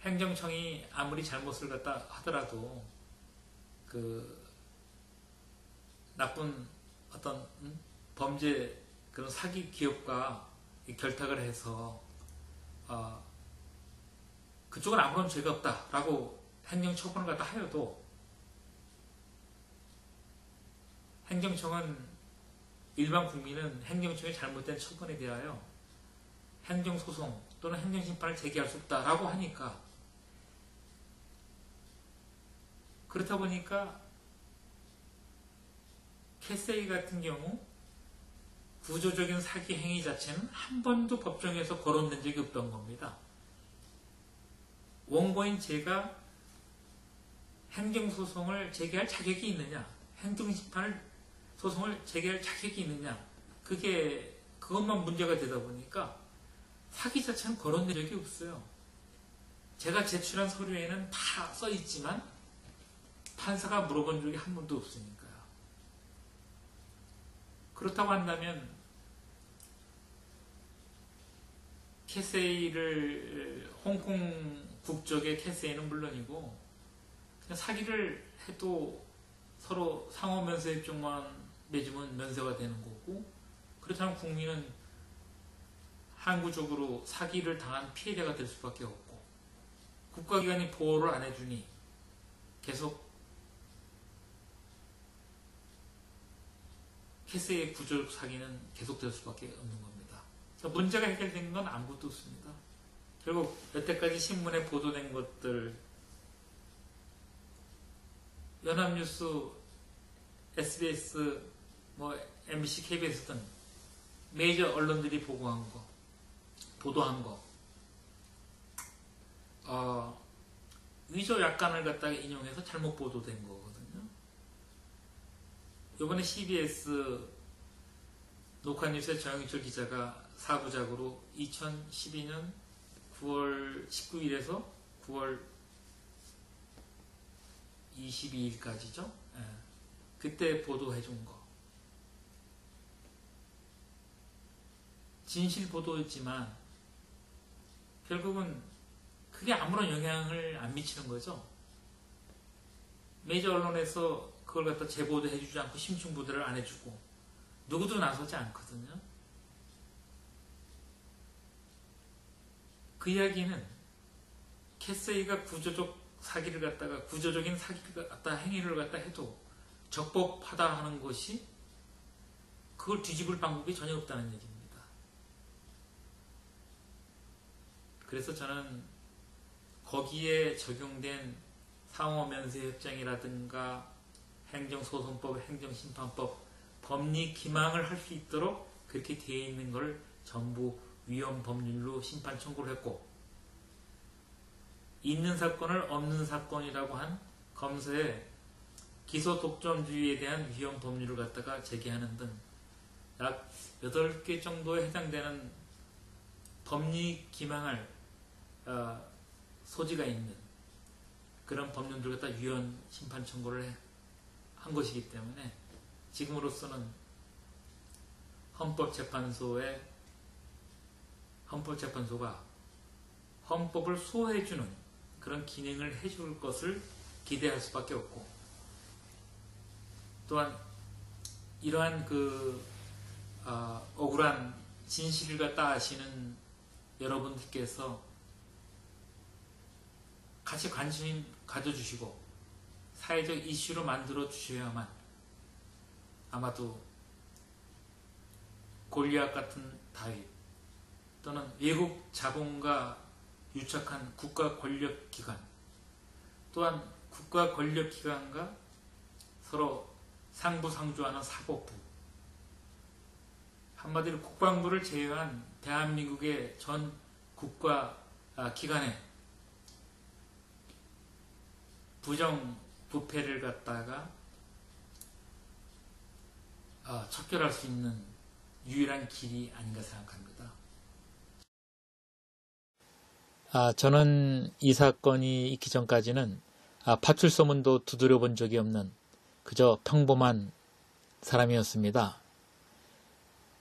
행정청이 아무리 잘못을 갖다 하더라도 그 나쁜 어떤 범죄 그런 사기 기업과 결탁을 해서 그쪽은 아무런 죄가 없다라고 행정처분을 갖다 하여도 행정청은 일반 국민은 행정청의 잘못된 처분에 대하여 행정소송 또는 행정심판을 제기할 수 없다라고 하니까 그렇다 보니까 캐세이 같은 경우 구조적인 사기 행위 자체는 한 번도 법정에서 거론된 적이 없던 겁니다. 원고인 제가 행정소송을 제기할 자격이 있느냐, 행정심판을 소송을 제기할 자격이 있느냐, 그것만 문제가 되다 보니까 사기 자체는 거론된 적이 없어요. 제가 제출한 서류에는 다 써있지만 판사가 물어본 적이 한 번도 없으니까요. 그렇다고 한다면 캐세이를 홍콩 국적의 캐세이는 물론이고 그냥 사기를 해도 서로 상호 면세 협정만 맺으면 면세가 되는 거고, 그렇다면 국민은 항구적으로 사기를 당한 피해자가 될 수밖에 없고, 국가기관이 보호를 안 해주니 계속 캐세이의 구조적 사기는 계속될 수밖에 없는 겁니다. 문제가 해결된 건 아무것도 없습니다. 결국 여태까지 신문에 보도된 것들, 연합뉴스, SBS, MBC, KBS 등 메이저 언론들이 보도한 거, 위조 약관을 갖다가 인용해서 잘못 보도된 거거든요. 이번에 CBS 녹화뉴스의 정영철 기자가 4부작으로 2012년 9월 19일에서 9월 22일까지죠. 그때 보도해준 거. 진실 보도였지만 결국은 그게 아무런 영향을 안 미치는 거죠. 메이저 언론에서 그걸 갖다 재보도 해주지 않고 심층 보도를 안 해주고 누구도 나서지 않거든요. 그 이야기는 캐세이가 구조적인 사기를 갖다 행위를 갖다 해도 적법하다 하는 것이 그걸 뒤집을 방법이 전혀 없다는 얘기입니다. 그래서 저는 거기에 적용된 상호면세협정이라든가 행정소송법, 행정심판법, 법리 기망을 할 수 있도록 그렇게 되어 있는 걸 전부 위헌법률로 심판 청구를 했고, 있는 사건을 없는 사건이라고 한 검사의 기소 독점주의에 대한 위헌법률을 갖다가 제기하는 등 약 8개 정도에 해당되는 법리 기망할 소지가 있는 그런 법률들 갖다 위헌 심판 청구를 한 것이기 때문에 지금으로서는 헌법재판소가 헌법을 수호해주는 그런 기능을 해줄 것을 기대할 수밖에 없고, 또한 이러한 억울한 진실을 갖다 아시는 여러분들께서 같이 관심 가져주시고 사회적 이슈로 만들어 주셔야만 아마도 골리앗 같은 다윗 또는 외국 자본과 유착한 국가 권력기관, 또한 국가 권력기관과 서로 상부상조하는 사법부, 한마디로 국방부를 제외한 대한민국의 전 국가 기관에 부정부패를 갖다가 척결할 수 있는 유일한 길이 아닌가 생각합니다. 저는 이 사건이 있기 전까지는 파출소문도 두드려 본 적이 없는 그저 평범한 사람이었습니다.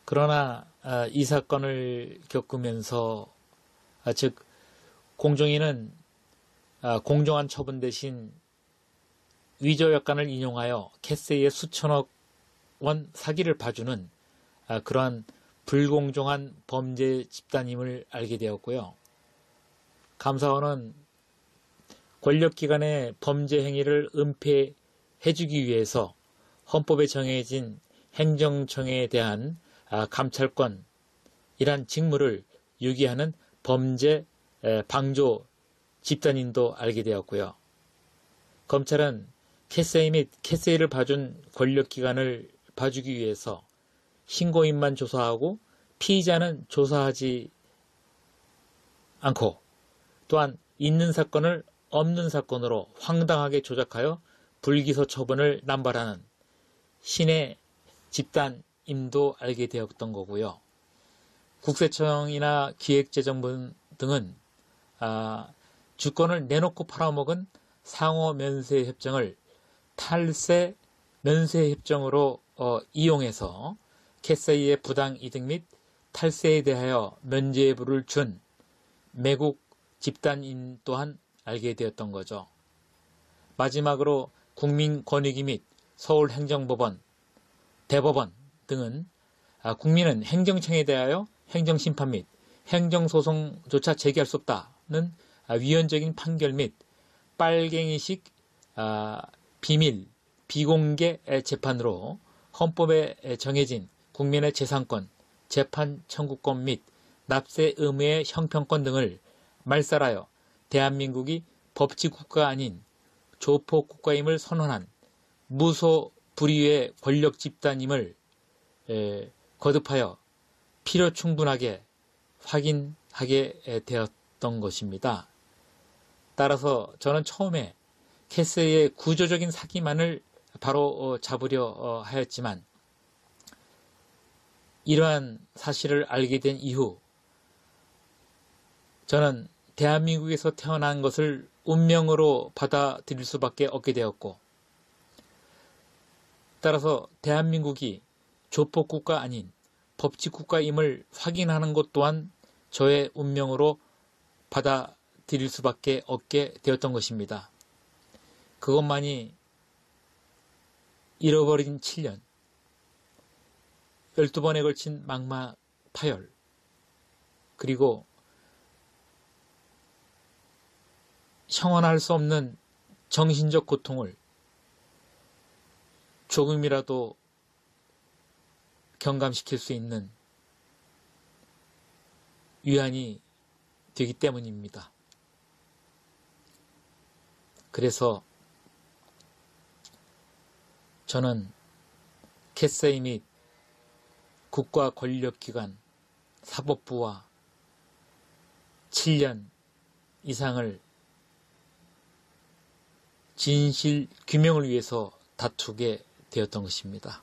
그러나 이 사건을 겪으면서 즉 공정위는 공정한 처분 대신 위조약관을 인용하여 캐세이의 수천억 원 사기를 봐주는 그러한 불공정한 범죄 집단임을 알게 되었고요. 감사원은 권력기관의 범죄 행위를 은폐해주기 위해서 헌법에 정해진 행정청에 대한 감찰권이란 직무를 유기하는 범죄 방조 집단인도 알게 되었고요. 검찰은 캐세이 및 캐세이를 봐준 권력기관을 봐주기 위해서 신고인만 조사하고 피의자는 조사하지 않고 또한 있는 사건을 없는 사건으로 황당하게 조작하여 불기소 처분을 남발하는 신의 집단임도 알게 되었던 거고요. 국세청이나 기획재정부 등은 주권을 내놓고 팔아먹은 상호 면세협정을 탈세 면세협정으로 이용해서 캐세이의 부당이득 및 탈세에 대하여 면죄부를 준 매국 집단인 또한 알게 되었던 거죠. 마지막으로 국민권익위 및 서울행정법원, 대법원 등은 국민은 행정청에 대하여 행정심판 및 행정소송조차 제기할 수 없다는 위헌적인 판결 및 빨갱이식 비밀, 비공개 재판으로 헌법에 정해진 국민의 재산권, 재판 청구권 및 납세 의무의 형평권 등을 말살하여 대한민국이 법치국가 아닌 조폭국가임을 선언한 무소불위의 권력 집단임을 거듭하여 필요 충분하게 확인하게 되었던 것입니다. 따라서 저는 처음에 캐세이의 구조적인 사기만을 바로 잡으려 하였지만 이러한 사실을 알게 된 이후 저는 대한민국에서 태어난 것을 운명으로 받아들일 수밖에 없게 되었고 따라서 대한민국이 조폭국가 아닌 법치국가임을 확인하는 것 또한 저의 운명으로 받아들일 수밖에 없게 되었던 것입니다. 그것만이 잃어버린 7년, 12번에 걸친 막마 파열, 그리고 형언할 수 없는 정신적 고통을 조금이라도 경감시킬 수 있는 위안이 되기 때문입니다. 그래서 저는 캐세이 및 국가 권력기관 사법부와 7년 이상을 진실 규명을 위해서 다투게 되었던 것입니다.